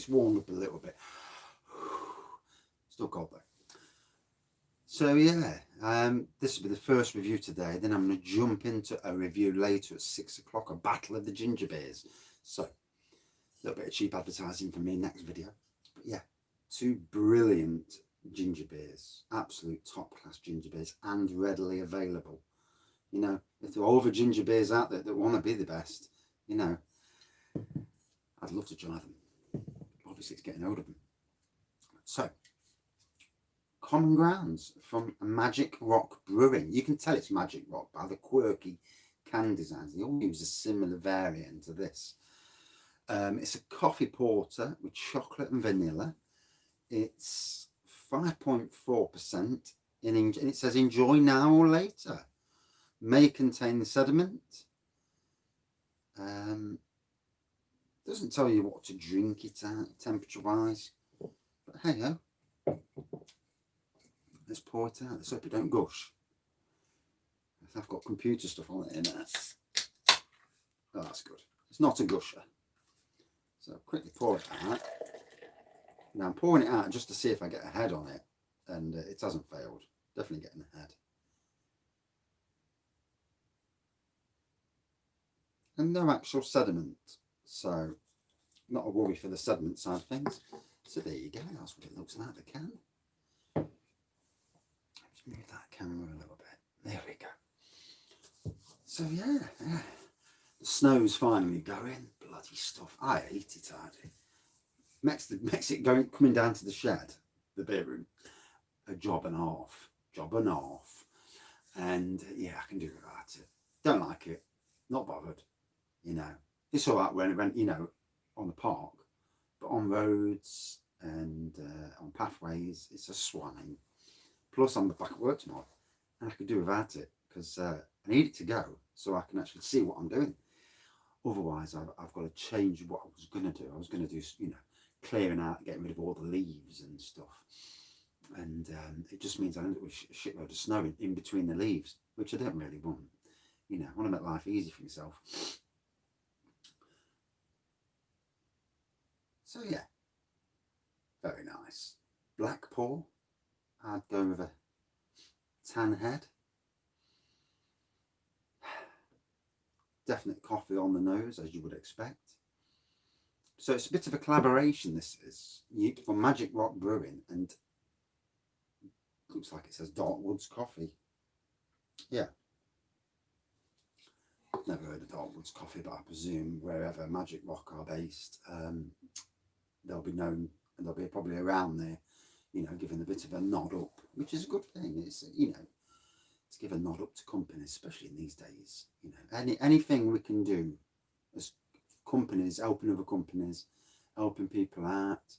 It's warmed up a little bit. Still cold though. So yeah, this will be the first review today. Then I'm going to jump into a review later at 6 o'clock, a battle of the ginger beers. So a little bit of cheap advertising for me next video. But yeah, 2 brilliant ginger beers, absolute top class ginger beers, and readily available. You know, if there are other ginger beers out there that want to be the best, you know, I'd love to try them. Obviously it's getting hold of them. So, Common Grounds from Magic Rock Brewing. You can tell it's Magic Rock by the quirky can designs. They all use a similar variant to this. It's a coffee porter with chocolate and vanilla. It's 5.4%, and it says enjoy now or later. May contain sediment. Doesn't tell you what to drink it at, temperature-wise. But hey ho. Let's pour it out. Let's hope it don't gush. I've got computer stuff on it in there. Oh, that's good. It's not a gusher. So quickly pour it out. Now I'm pouring it out just to see if I get a head on it. And it hasn't failed. Definitely getting a head. And no actual sediment. So not a worry for the sediment side of things. So there you go. That's what it looks like, the can. Let's move that camera a little bit. There we go. So yeah, the snow's finally going. Bloody stuff. I hate it, I do. Makes it coming down to the shed, the beer room, a job and a half. And yeah, I can do without it. Don't like it. Not bothered. You know, it's all right when you know, on the park, but on roads and on pathways, it's a swine. Plus, I'm back at work tomorrow, and I could do without it because I need it to go so I can actually see what I'm doing. Otherwise, I've got to change what I was going to do. I was going to do, you know, clearing out, getting rid of all the leaves and stuff, and it just means I end up with a shitload of snow in between the leaves, which I don't really want. You know, I want to make life easy for myself. So yeah, very nice. Black pour, I'd go with a tan head. Definite coffee on the nose, as you would expect. So it's a bit of a collaboration, this is, from Magic Rock Brewing, and looks like it says Darkwoods Coffee. Yeah. Never heard of Darkwoods Coffee, but I presume wherever Magic Rock are based, they'll be known, and they'll be probably around there, you know, giving a bit of a nod up, which is a good thing. It's, you know, to give a nod up to companies, especially in these days. You know, anything we can do as companies, helping other companies, helping people out,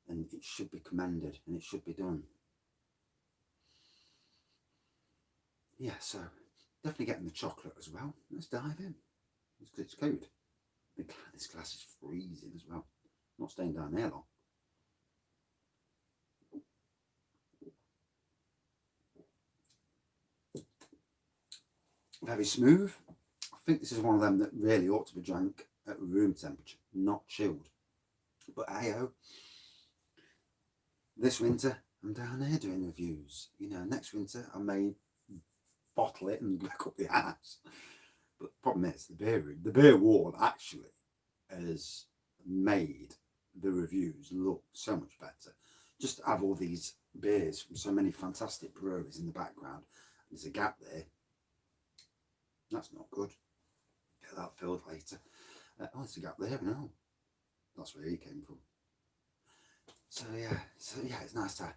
and it should be commended and it should be done. Yeah, so definitely getting the chocolate as well. Let's dive in. It's cold. This glass is freezing as well. Not staying down there long. Very smooth. I think this is one of them that really ought to be drank at room temperature, not chilled. But hey-ho, this winter I'm down here doing reviews. You know, next winter I may bottle it and back up the house. But the problem is the beer wall actually has made the reviews look so much better. Just to have all these beers from so many fantastic breweries in the background. There's a gap there. That's not good. Get that filled later. Oh, there's a gap there. No, that's where he came from. So yeah, it's nice to have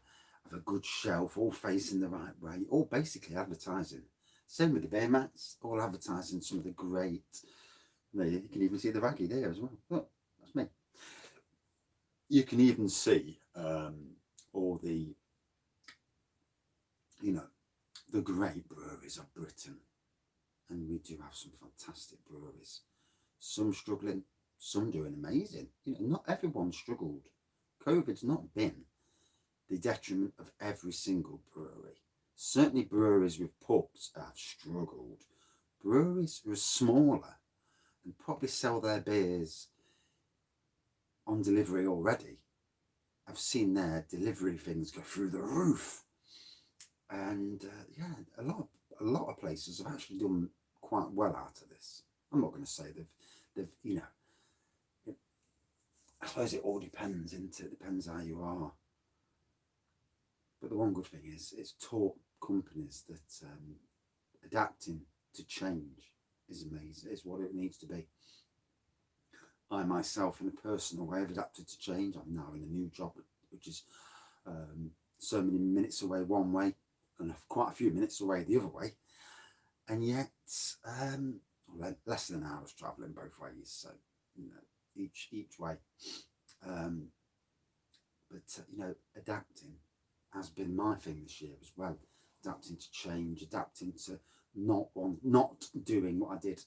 a good shelf, all facing the right way, all basically advertising. Same with the beer mats, all advertising some of the great. You can even see the raggy there as well. Look, that's me. You can even see all the, you know, the great breweries of Britain. And we do have some fantastic breweries. Some struggling, some doing amazing. You know, not everyone struggled. COVID's not been the detriment of every single brewery. Certainly breweries with pubs have struggled. Breweries who are smaller and probably sell their beers on delivery already. I've seen their delivery things go through the roof, and yeah, a lot of places have actually done quite well out of this. I'm not going to say they've you know, I suppose it all depends, isn't it? It depends how you are. But the one good thing is it's taught companies that adapting to change is amazing. It's what it needs to be. I myself, in a personal way, have adapted to change. I'm now in a new job, which is so many minutes away one way and quite a few minutes away the other way. And yet, less than an hour's travelling both ways. So, you know, each way. But you know, adapting has been my thing this year as well. Adapting to change, adapting to not doing what I did,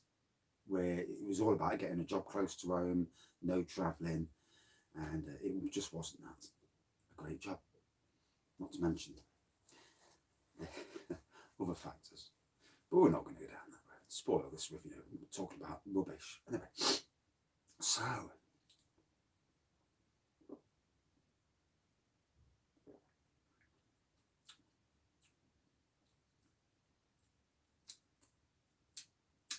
where it was all about getting a job close to home, no travelling, and it just wasn't that a great job. Not to mention other factors. But we're not going to go down that road. Spoil this review. We're talking about rubbish. Anyway, so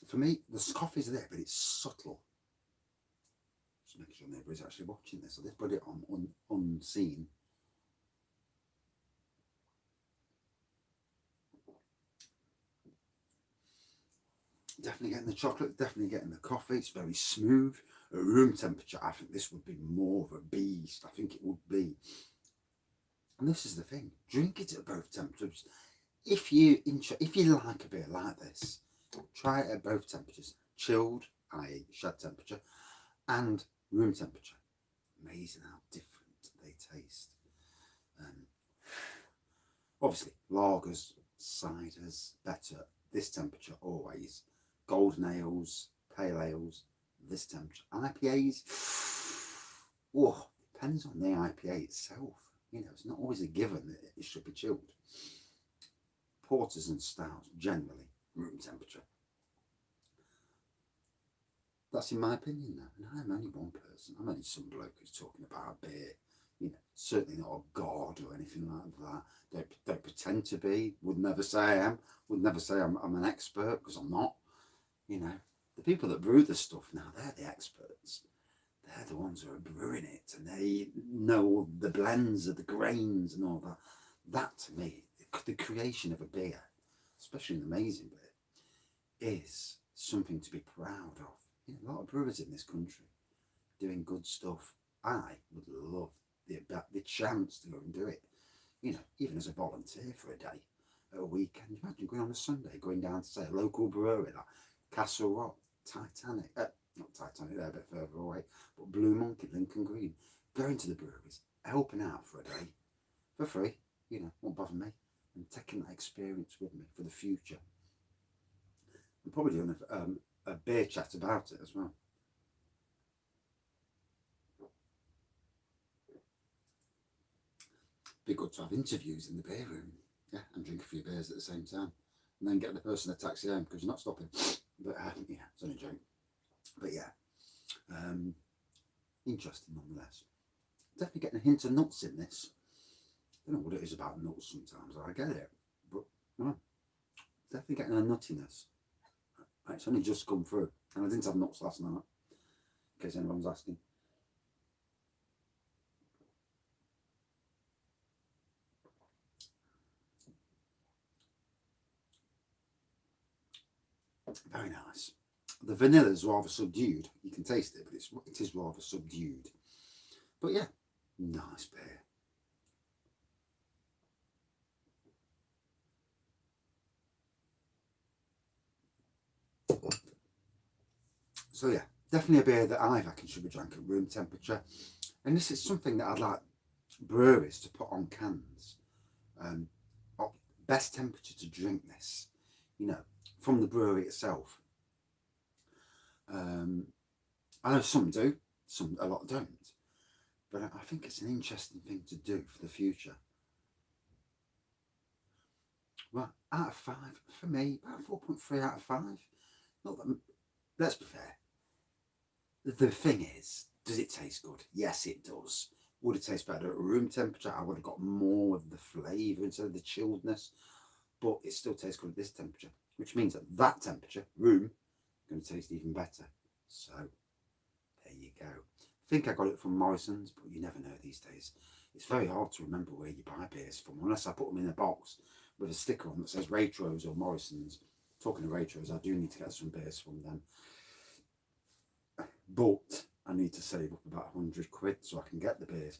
for me, the coffee's there, but it's subtle. Just making sure neighbour is actually watching this. So let's put it on unseen. Definitely getting the chocolate, definitely getting the coffee. It's very smooth. At room temperature, I think this would be more of a beast. I think it would be. And this is the thing. Drink it at both temperatures. If you like a beer like this, try it at both temperatures. Chilled, i.e. shed temperature, and room temperature. Amazing how different they taste. Obviously, lagers, ciders, better this temperature always. Golden ales, pale ales, this temperature. IPAs, oh, depends on the IPA itself. You know, it's not always a given that it should be chilled. Porters and stouts, generally, room temperature. That's in my opinion now. And I'm only one person. I'm only some bloke who's talking about beer. You know, certainly not a god or anything like that. Don't pretend to be. Would never say I am. Would never say I'm an expert, because I'm not. You know, the people that brew the stuff now, they're the experts. They're the ones who are brewing it, and they know all the blends of the grains and all that. That, to me, the creation of a beer, especially an amazing beer, is something to be proud of. You know, a lot of brewers in this country doing good stuff. I would love the chance to go and do it. You know, even as a volunteer for a day, a weekend. Imagine going on a Sunday, going down to, say, a local brewery like Castle Rock, Titanic, not Titanic, they're a bit further away, but Blue Monkey, Lincoln Green, going to the breweries, helping out for a day, for free, you know, won't bother me, and taking that experience with me for the future. I'm probably doing a beer chat about it as well. Be good to have interviews in the beer room, yeah, and drink a few beers at the same time, and then get the person a taxi home, because you're not stopping. But yeah, it's only a joke. But yeah, interesting nonetheless. Definitely getting a hint of nuts in this. I don't know what it is about nuts sometimes. I get it, but well, definitely getting a nuttiness. It's only just come through, and I didn't have nuts last night, in case anyone's asking. Very nice. The vanilla is rather subdued. You can taste it, but it is rather subdued. But yeah, nice beer. So yeah, definitely a beer that I reckon should be drank at room temperature. And this is something that I'd like breweries to put on cans. Best temperature to drink this, you know, from the brewery itself. I know some do, a lot don't, but I think it's an interesting thing to do for the future. Well, out of 5, for me, about 4.3 out of 5. Not that, let's be fair. The thing is, Does it taste good? Yes, it does. Would it taste better at room temperature? I would have got more of the flavour instead of the chilledness, but it still tastes good at this temperature, which means at that temperature, room, going to taste even better. So there you go. I think I got it from Morrison's, but you never know these days. It's very hard to remember where you buy beers from, unless I put them in a box with a sticker on that says Waitrose or Morrison's. Talking of Waitrose, I do need to get some beers from them. But I need to save up about 100 quid so I can get the beers.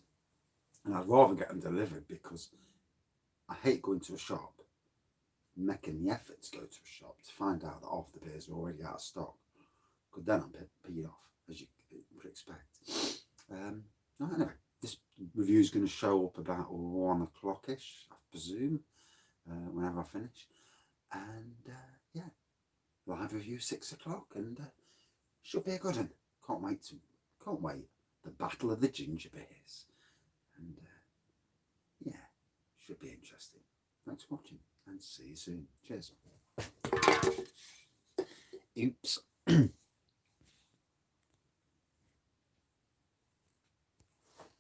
And I'd rather get them delivered because I hate going to a shop, making the effort to go to a shop to find out that half the beers are already out of stock. Because then I'm peed off, as you would expect. Anyway, this review is going to show up about 1 o'clock-ish, I presume, whenever I finish. And yeah, live review 6 o'clock, and should be a good one. Can't wait. The battle of the ginger beers. And yeah, should be interesting. Thanks for watching, and see you soon. Cheers. Oops.